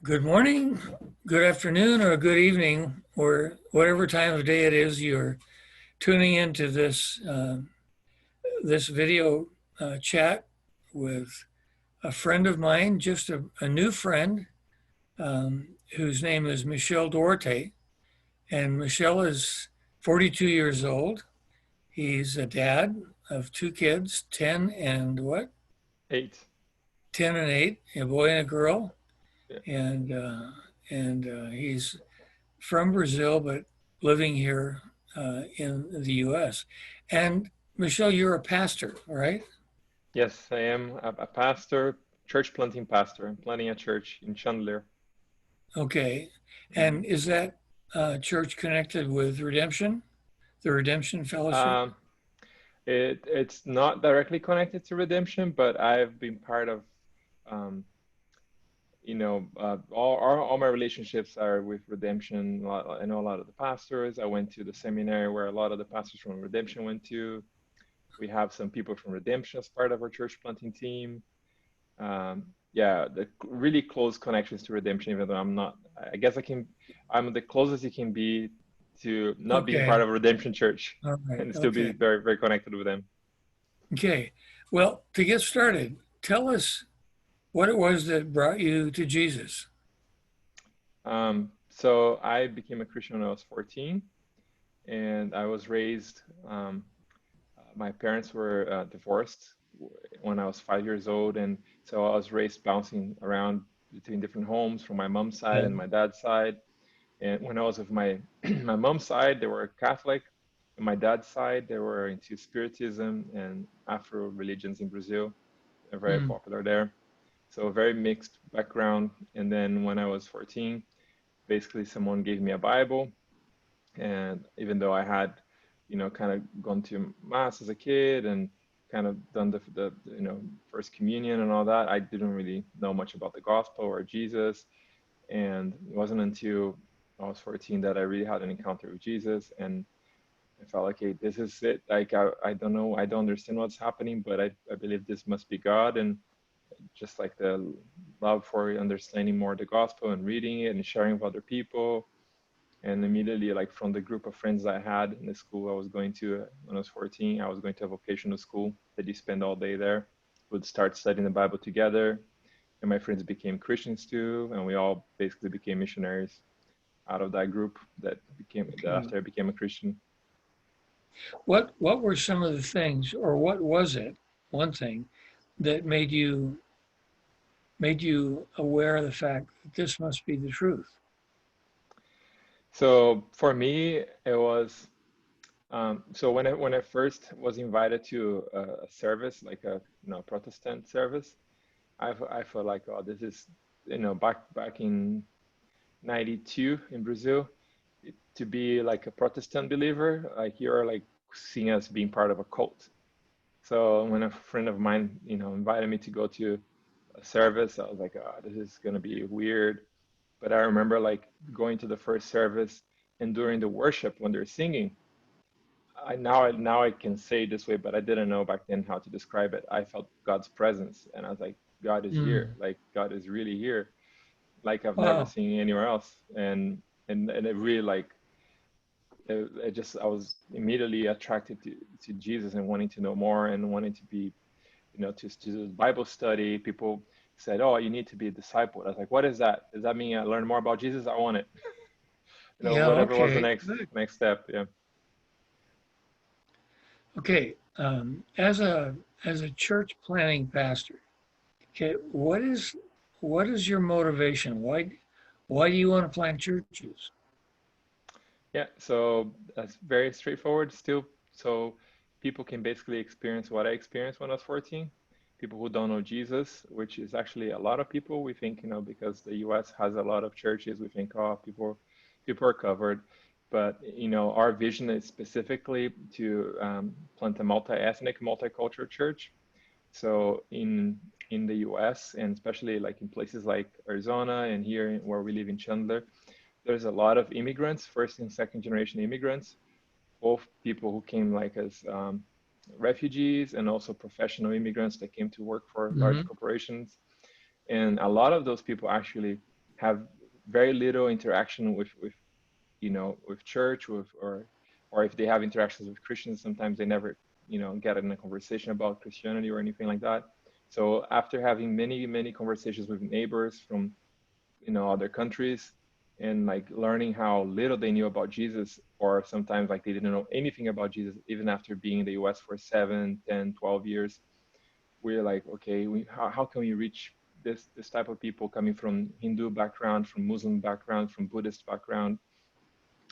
Good morning, good afternoon, or good evening, or whatever time of day it is you're tuning into this video chat with a friend of mine, just a new friend, whose name is Michel Duarte. And Michel is 42 years old. He's a dad of two kids, 10 and what? 8. 10 and 8, a boy and a girl. Yeah. And uh, and he's from Brazil, but living here in the U.S. And Michelle, you're a pastor, right? Yes, I am a pastor, church planting pastor. I'm planting a church in Chandler. Okay. Mhm. And is that church connected with Redemption, the Redemption Fellowship? Um, it's not directly connected to redemption, but I've been part of, um, all my relationships are with redemption. I know a lot of the pastors. I went to the seminary where a lot of the pastors from redemption went to. We have some people from redemption as part of our church planting team. Yeah, the really close connections to redemption, even though I'm not, I guess I'm the closest you can be to not being part Okay. of a redemption church All right. and still be Okay. very, very connected with them. Okay. Well, to get started, tell us what it was that brought you to Jesus. So I became a Christian when I was 14, and I was raised, my parents were divorced when I was 5 years old, and so I was raised bouncing around between different homes from my mom's side Yeah. and my dad's side. And when I was with my my mom's side, they were Catholic. And my dad's side, they were into Spiritism and Afro religions in Brazil. They're very Mm. popular there. So a very mixed background. And then when I was 14, basically someone gave me a Bible. And even though I had, kind of gone to mass as a kid and kind of done the first communion and all that, I didn't really know much about the gospel or Jesus. And it wasn't until I was 14 that I really had an encounter with Jesus. And I felt like, hey, this is it. Like, I don't know, I don't understand what's happening, but I believe this must be God. And just like the love for understanding more the gospel and reading it and sharing with other people. And immediately, like from the group of friends I had in the school I was going to when I was 14, I was going to a vocational school that you spend all day there. Would start studying the Bible together, and my friends became Christians too, and we all basically became missionaries out of that group that Okay. after I became a Christian. What were some of the things, or what was it, one thing, that made you aware of the fact that this must be the truth? So for me, it was so when I first was invited to a service, like a Protestant service, I felt like, oh, this is back in '92 in Brazil, to be like a Protestant believer, like you're like seen as being part of a cult. So when a friend of mine, invited me to go to a service, I was like, oh, this is gonna be weird. But I remember like going to the first service, and during the worship when they're singing, now I can say it this way, but I didn't know back then how to describe it. I felt God's presence, and I was like, God is here. Mm. Like God is really here, like I've never Wow. seen anywhere else. And it really like I was immediately attracted to Jesus and wanting to know more and wanting to be, to do Bible study. People said, "Oh, you need to be a disciple." I was like, "What is that? Does that mean I learn more about Jesus? I want it." Yeah, Whatever was the okay. next Good. next step. Yeah. Okay. As a church planning pastor, okay, what is your motivation? Why do you want to plant churches? Yeah, so that's very straightforward still. So people can basically experience what I experienced when I was 14. People who don't know Jesus, which is actually a lot of people. We think, because the US has a lot of churches, we think, oh, people are covered. But, our vision is specifically to plant a multi-ethnic, multicultural church. So in the US, and especially like in places like Arizona and here where we live in Chandler, there's a lot of immigrants, first and second generation immigrants, both people who came like as refugees and also professional immigrants that came to work for large Hmm. corporations. And a lot of those people actually have very little interaction with with church, or if they have interactions with Christians, sometimes they never get in a conversation about Christianity or anything like that. So after having many conversations with neighbors from other countries, and like learning how little they knew about Jesus, or sometimes like they didn't know anything about Jesus even after being in the US for 7, 10, 12 years, we're like, okay, how can we reach this type of people coming from Hindu background, from Muslim background, from Buddhist background,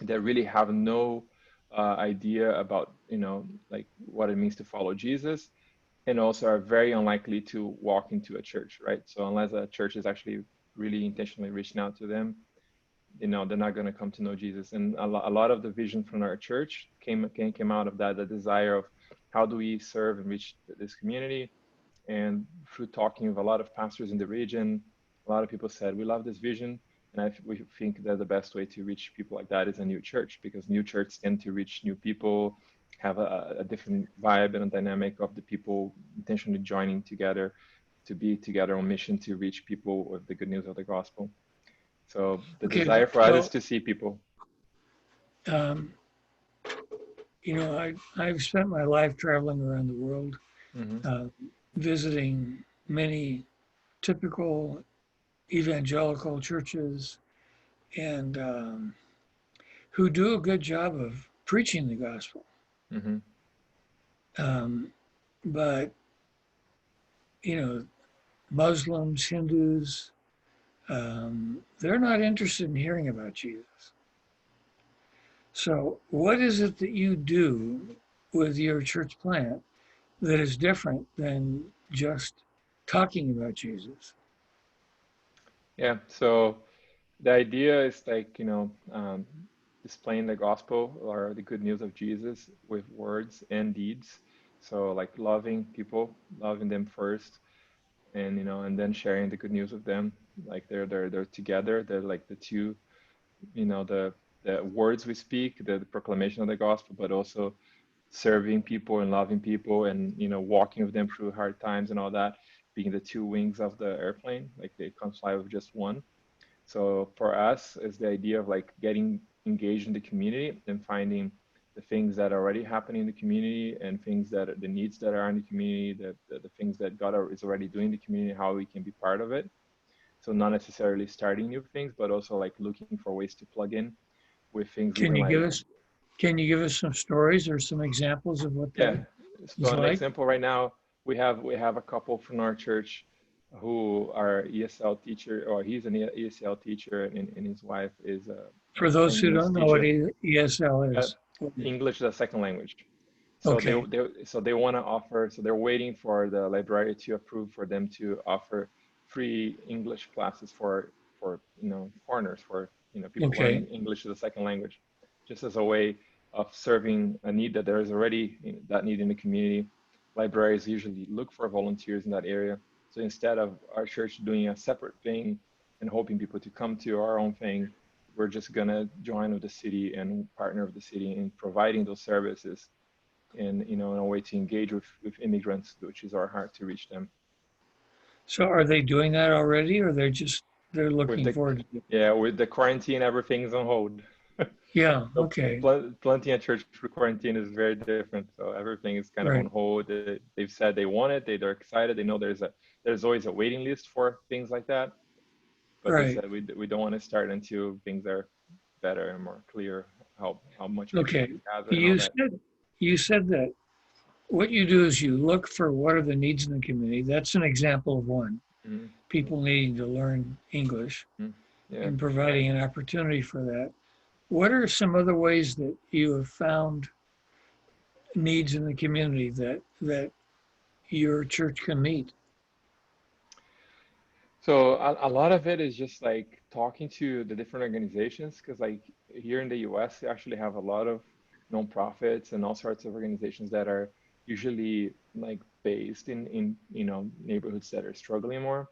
that really have no idea about like what it means to follow Jesus, and also are very unlikely to walk into a church, right? So unless a church is actually really intentionally reaching out to them, they're not going to come to know Jesus. And a lot of the vision from our church came out of that, the desire of how do we serve and reach this community. And through talking with a lot of pastors in the region, a lot of people said, we love this vision. And we think that the best way to reach people like that is a new church, because new churches tend to reach new people, have a different vibe and a dynamic of the people intentionally joining together to be together on mission to reach people with the good news of the gospel. So the Okay, desire for us is well, to see people. um, I've spent my life traveling around the world, Hmm. uh, visiting many typical evangelical churches and who do a good job of preaching the gospel. Hmm. Um, but, you know, Muslims, Hindus, they're not interested in hearing about Jesus. So, what is it that you do with your church plant that is different than just talking about Jesus? Yeah. So the idea is like, displaying the gospel or the good news of Jesus with words and deeds. So like loving people, loving them first, and and then sharing the good news with them. Like they're together. They're like the two, the words we speak, the proclamation of the gospel, but also serving people and loving people, and walking with them through hard times and all that, being the two wings of the airplane. Like they can't fly with just one. So for us, is the idea of like getting engaged in the community and finding the things that are already happening in the community, and things that the needs that are in the community, the things that is already doing in the community, how we can be part of it. So not necessarily starting new things, but also like looking for ways to plug in with things Can even you give like, us can you give us some stories or some examples of what yeah. that So is an like? example right now, we have a couple from our church who are ESL teacher, or he's an ESL teacher, and his wife is a For those who Chinese don't know what teacher, ESL uh, is. English as a second language. So Okay, they want to offer. So they're waiting for the library to approve for them to offer free English classes for foreigners, for people okay. learning English as a second language, just as a way of serving a need that there is already that need in the community. Libraries usually look for volunteers in that area. So instead of our church doing a separate thing and hoping people to come to our own thing, we're just gonna join with the city and partner with the city in providing those services, and in a way to engage with immigrants, which is our heart to reach them. So are they doing that already, or they're With looking the forward to it? Yeah, with the quarantine, everything's on hold. Yeah, So okay, plenty of church for quarantine is very different. So everything is kind of on right, hold. They've said they want it. They're excited. They know there's always a waiting list for things like that. But they right. said we don't want to start until things are better and more clear, how much people Okay. can gather and all You that. said you said that what you do is you look for what are the needs in the community. That's an example of one. Mm-hmm. People needing to learn English Mm-hmm. Yeah. and providing an opportunity for that. What are some other ways that you have found needs in the community that your church can meet? So a lot of it is just like talking to the different organizations, because like here in the US, they actually have a lot of nonprofits and all sorts of organizations that are usually like based in neighborhoods that are struggling more.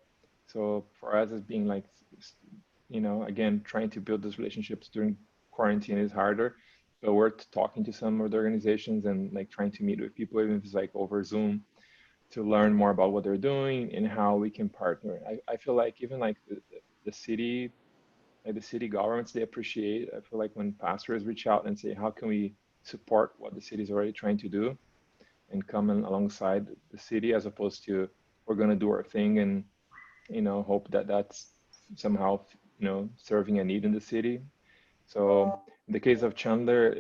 So for us, as being like, again, trying to build those relationships during quarantine is harder, but we're talking to some of the organizations and like trying to meet with people, even if it's like over Zoom, to learn more about what they're doing and how we can partner. I feel like even like the city. like the city governments, they appreciate. I feel like when pastors reach out and say, how can we support what the city is already trying to do and come in alongside the city, as opposed to we're going to do our thing and hope that that's somehow serving a need in the city. So in the case of Chandler,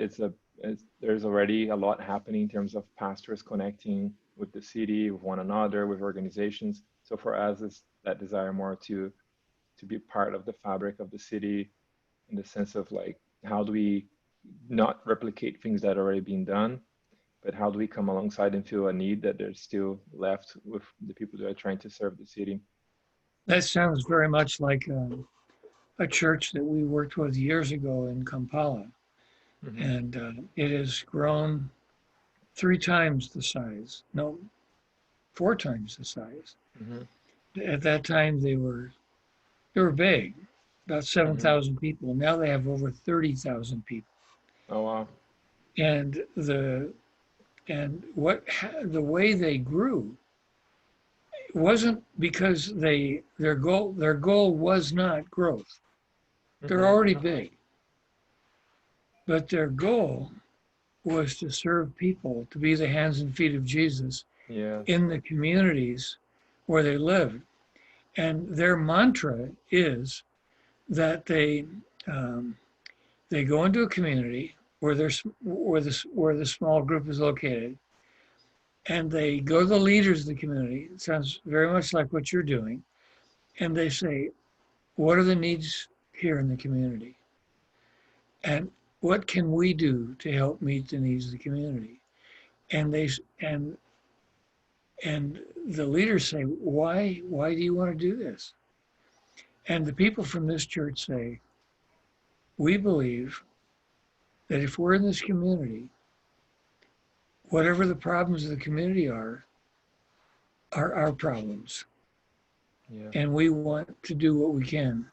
there's already a lot happening in terms of pastors connecting with the city, with one another, with organizations. So for us, it's that desire more to be part of the fabric of the city, in the sense of like, how do we not replicate things that are already being done, but how do we come alongside and feel a need that there's still left with the people that are trying to serve the city. That sounds very much like a church that we worked with years ago in Kampala. Hmm. And it has grown 3 times the size. No, 4 times the size. Hmm. At that time, they were big, about seven Hmm. thousand people. Now they have over 30,000 people. Oh wow. And the way they grew wasn't because their goal was not growth. They're Hmm. already big, but their goal was to serve people, to be the hands and feet of Jesus Yes. in the communities where they lived. And their mantra is that um, they go into a community where the small group is located, and they go to the leaders of the community. It sounds very much like what you're doing, and they say, "What are the needs here in the community, and what can we do to help meet the needs of the community?" And they and and the leaders say, "Why do you want to do this?" And the people from this church say, "We believe that if we're in this community, whatever the problems of the community are our problems. Yeah. And we want to do what we can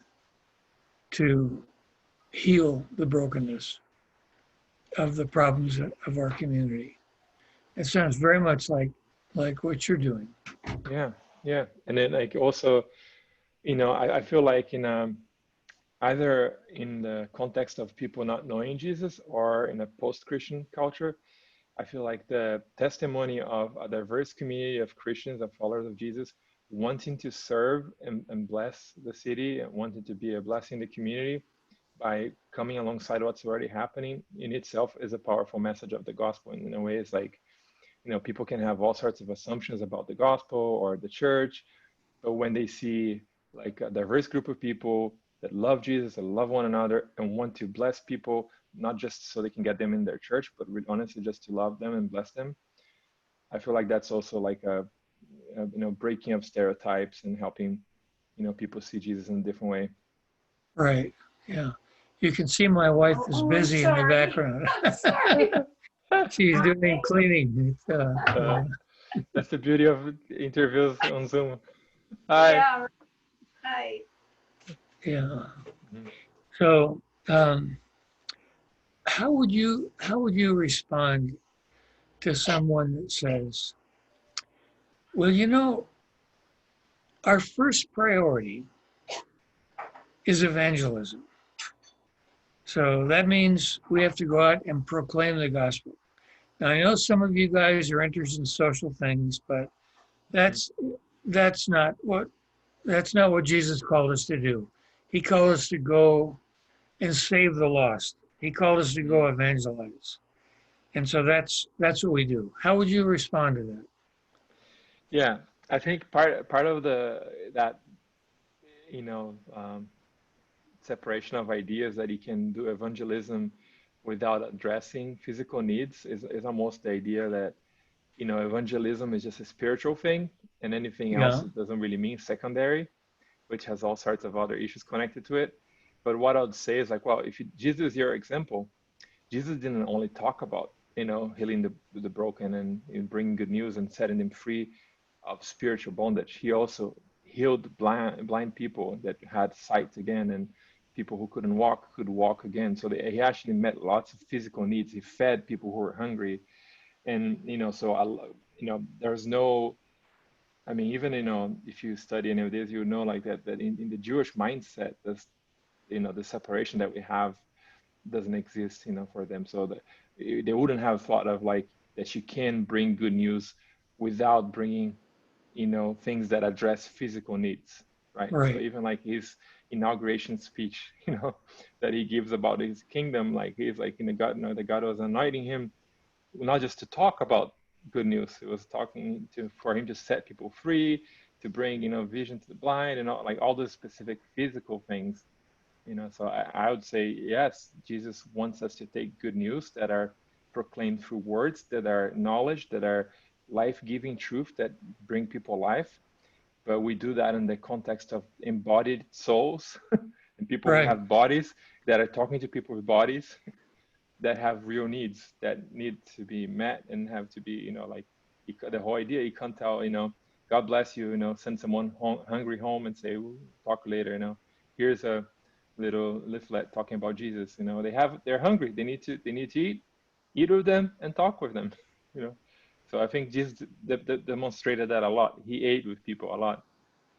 to heal the brokenness of the problems of our community." It sounds very much like what you're doing. Yeah. Yeah. And then like also, I feel like in either in the context of people not knowing Jesus or in a post-Christian culture, I feel like the testimony of a diverse community of Christians and followers of Jesus wanting to serve and bless the city and wanting to be a blessing in the community by coming alongside what's already happening in itself is a powerful message of the gospel. And in a way, it's like, people can have all sorts of assumptions about the gospel or the church, but when they see like a diverse group of people that love Jesus, that love one another, and want to bless people, not just so they can get them in their church, but really honestly just to love them and bless them, I feel like that's also like a breaking of stereotypes and helping people see Jesus in a different way. Right. Yeah. You can see my wife is busy in the background. She's doing cleaning. Uh, that's the beauty of interviews on Zoom. Hi. Yeah, right. Yeah. Mhm. So, how would you respond to someone that says, "Well, our first priority is evangelism. So that means we have to go out and proclaim the gospel." Now, I know some of you guys are interested in social things, but Mhm. that's that's not what Jesus called us to do. He called us to go and save the lost. He called us to Mhm. go evangelize. And so that's what we do. How would you respond to that? Yeah, I think part of the that you know um, separation of ideas that you can do evangelism without addressing physical needs is almost the idea that evangelism is just a spiritual thing and anything else Yeah, doesn't really mean secondary, which has all sorts of other issues connected to it. But what I would say is like, well, if Jesus is your example, Jesus didn't only talk about healing the broken and bringing good news and setting them free of spiritual bondage. He also healed blind people that had sight again, and people who couldn't walk could walk again. So he actually met lots of physical needs. He fed people who were hungry, and so there's no. I mean, even if you study any of this, you know like that in the Jewish mindset, the separation that we have doesn't exist, for them. So that they wouldn't have thought of like that you can bring good news without bringing, things that address physical needs, right? So Right. even like his inauguration speech, that he gives about his kingdom, like he's like, God, that God was anointing him not just to talk about good news. It was talking to for him to set people free, to bring, vision to the blind, and all those specific physical things. So I would say yes, Jesus wants us to take good news that are proclaimed through words, that are knowledge, that are life-giving truth that bring people life. But we do that in the context of embodied souls and people who Right. have bodies that are talking to people with bodies that have real needs that need to be met and have to be, the whole idea, you can't tell, God bless you, send someone hungry home and say, we'll talk later, here's a little leaflet talking about Jesus, they're hungry, they need to eat with them and talk with them, you know. So I think Jesus demonstrated that a lot. He ate with people a lot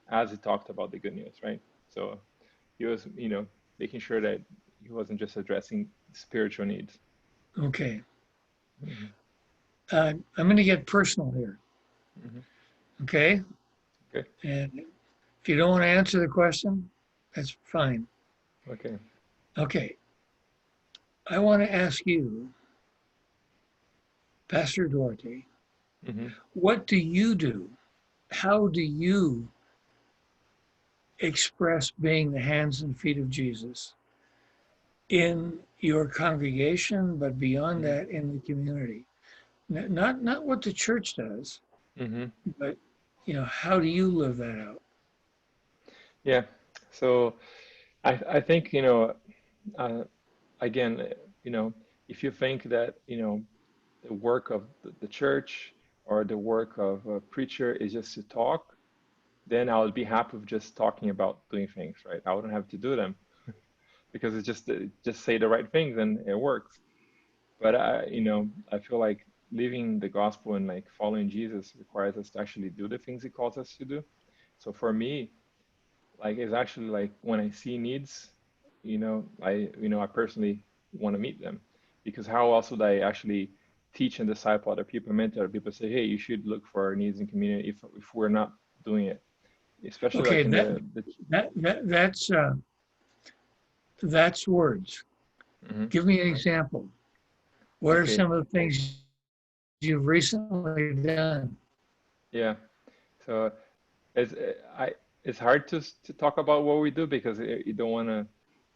as he talked about the good news, right? So he was, making sure that he wasn't just addressing spiritual needs. Okay. Hmm. I'm going to get personal here. Hmm. Okay. Okay. And if you don't want to answer the question, that's fine. Okay. Okay. I want to ask you, Pastor Duarte, Hmm. what do you do? How do you express being the hands and feet of Jesus in your congregation, but beyond Hmm. that, in the community? Not what the church does, Hmm. but how do you live that out? Yeah. So I think, uh, again, if you think that, the work of the church or the work of a preacher is just to talk, then I would be happy with just talking about doing things, right? I wouldn't have to do them because it's just say the right things and it works. But I feel like living the gospel and like following Jesus requires us to actually do the things he calls us to do. So for me, like it's actually like when I see needs, I personally want to meet them because how else would I actually teach and disciple other people, mentor other people, say, hey, you should look for needs in community if we're not doing it, especially Okay, like in the that's words. Mhm. Give me an example. What are Okay, some of the things you've recently done? yeah. So it's I it's hard to talk about what we do because you don't want to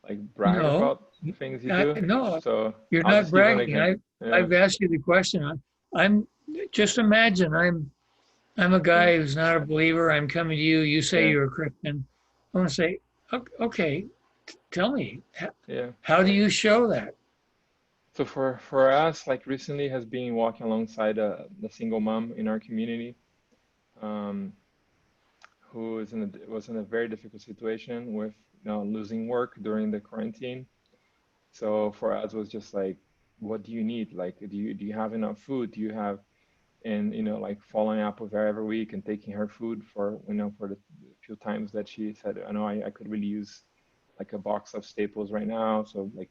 like brag No, about the things you do. no, So you're I'll not just give an bragging. example. Yeah, I've asked you the question. I'm just imagine I'm a yeah, guy who's not a believer. I'm coming to you. You say yeah, you're a Christian. I want to say, okay, tell me, yeah. how do you show that? So for us, like recently has been walking alongside a single mom in our community, um, who was in a very difficult situation with losing work during the quarantine. So for us was just like, what do you need? Like, do you have enough food? Do you have and like following up with her every week and taking her food for for the few times that she said, I know I could really use like a box of staples right now. So like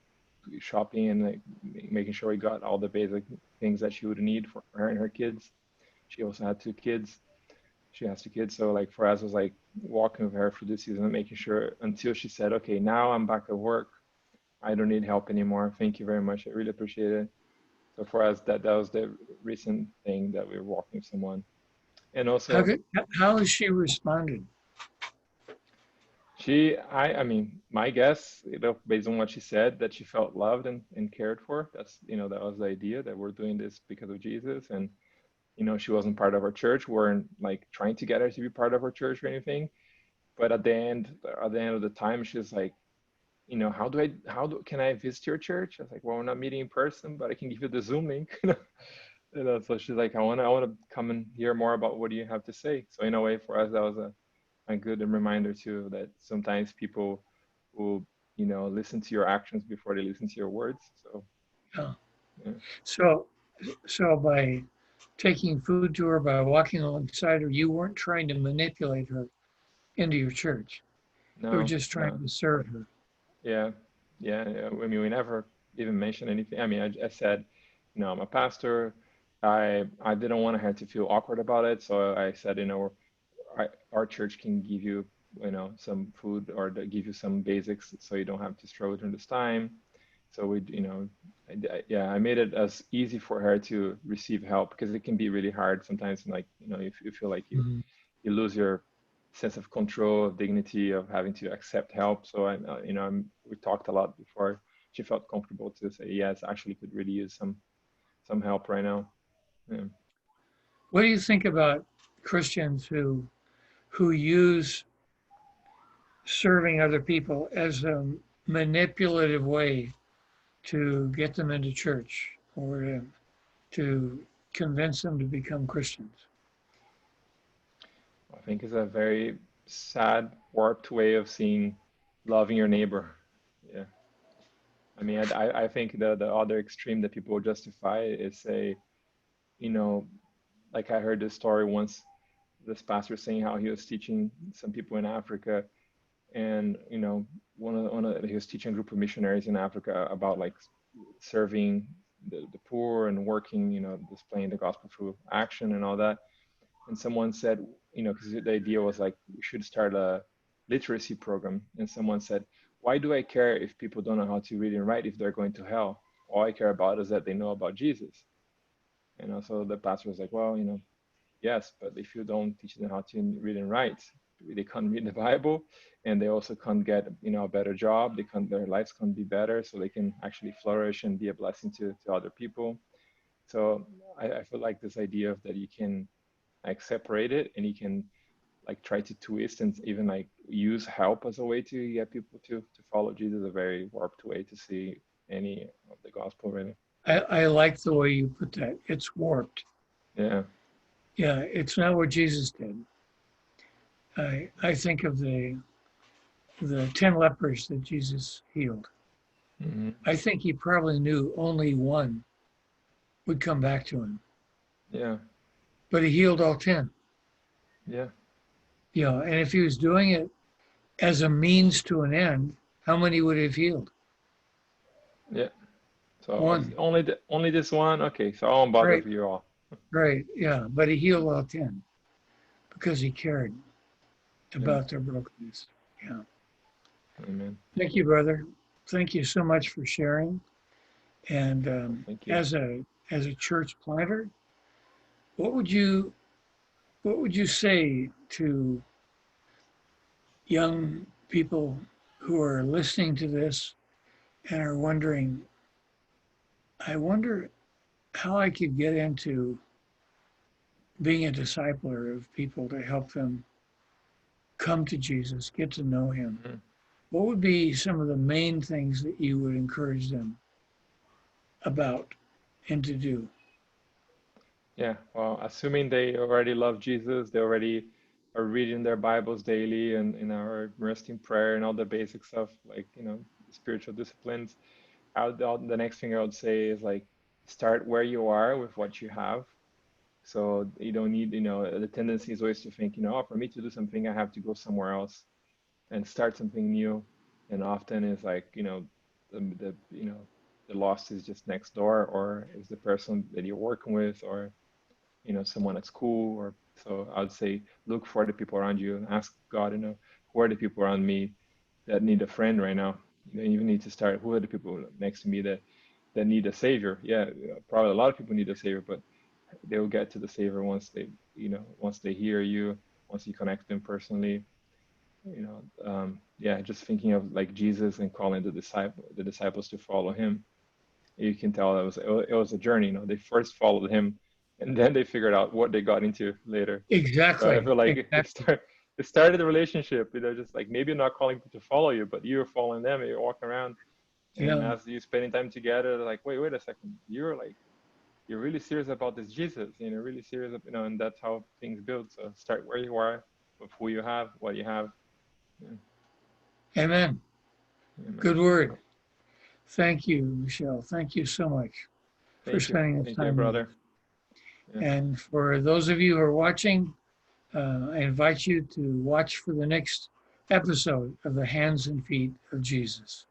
shopping and like making sure we got all the basic things that she would need for her and her kids. She also had two kids. She has two kids. So like for us, it was like walking with her through the season and making sure until she said, okay, now I'm back at work. I don't need help anymore. Thank you very much. I really appreciate it. So for us, that was the recent thing that we were walking with someone. And How also, could, how has she responded? I mean, my guess, based on what she said, that she felt loved and cared for. That was the idea that we're doing this because of Jesus. And, she wasn't part of our church. We weren't like trying to get her to be part of our church or anything. But at the end of the time, she's like, can I visit your church? I was like, well, we're not meeting in person, but I can give you the Zoom link. So she's like, I want to come and hear more about what you have to say. So in a way, for us, that was a good reminder too that sometimes people will listen to your actions before they listen to your words. So Uh, yeah. so, so by taking food to her, by walking alongside her, you weren't trying to manipulate her into your church. You were No, just trying no, to serve her. Yeah, yeah. I mean, we never even mentioned anything. I mean, I said, I'm a pastor. I didn't want her to feel awkward about it, so I said, our church can give you, some food or give you some basics so you don't have to struggle during this time. So yeah, I made it as easy for her to receive help because it can be really hard sometimes. Like, if you feel like Mhm. you lose your sense of control, of dignity, of having to accept help. So we talked a lot before she felt comfortable to say, yes, actually could really use some help right now. Yeah. What do you think about Christians who use serving other people as a manipulative way to get them into church or to convince them to become Christians? I think it's a very sad, warped way of seeing loving your neighbor. Yeah. I mean, I think the other extreme that people justify is say, you know, like I heard this story once, this pastor saying how he was teaching some people in Africa, and he was teaching a group of missionaries in Africa about like serving the poor and working, displaying the gospel through action and all that. And someone said, because the idea was like we should start a literacy program. And someone said, why do I care if people don't know how to read and write if they're going to hell? All I care about is that they know about Jesus. So the pastor was like, well, yes, but if you don't teach them how to read and write, they can't read the Bible, and they also can't get, a better job. Their lives can't be better, so they can actually flourish and be a blessing to other people. So I feel like this idea of that you can like separate it and you can like try to twist and even like use help as a way to get people to follow Jesus is a very warped way to see any of the gospel, really. I like the way you put that. It's warped. Yeah. Yeah, it's not what Jesus did. I think of the 10 lepers that Jesus healed. Hmm. I think he probably knew only one would come back to him, Yeah. but he healed all 10. Yeah. Yeah, and if he was doing it as a means to an end, how many would he have healed? Yeah. So One. only this one. Okay, so I won't bother Right, with you all. right. Yeah, but he healed all 10 because he cared Yeah. about their brokenness. Yeah. Amen. Thank you, brother. Thank you so much for sharing. And Well, thank you. as a church planter, what would you what would you say to young people who are listening to this and are wondering, I wonder how I could get into being a discipler of people to help them come to Jesus, get to know him? Mhm. What would be some of the main things that you would encourage them about and to do? Yeah. Well, assuming they already love Jesus, they already are reading their Bibles daily and are immersed in prayer and all the basic stuff, like, spiritual disciplines. The next thing I would say is like start where you are with what you have. So you don't need, the tendency is always to think, oh, for me to do something, I have to go somewhere else and start something new. And often it's like, the lost is just next door, or is the person that you're working with, or, someone at school. Or so I would say, look for the people around you and ask God, who are the people around me that need a friend right now? You need to start, who are the people next to me that need a savior? Yeah, probably a lot of people need a savior, but they will get to the savior once they hear you, once you connect them personally. Yeah, just thinking of like Jesus and calling the disciples to follow him. You can tell it was a journey. They first followed him, and then they figured out what they got into later. So I Exactly. feel like Exactly. it started the relationship. Just like maybe not calling people to follow you, but you're following them. You're walking around, and Yeah. as you spending time together, they're like, wait a second, you're really serious about this Jesus. Really serious. And that's how things build. So start where you are, with who you have, what you have. Yeah, Amen. amen. Good word. Thank you, Michel. Thank you so much for Thank you. spending this Thank you, time with us. brother. Yeah. And for those of you who are watching, I invite you to watch for the next episode of The Hands and Feet of Jesus.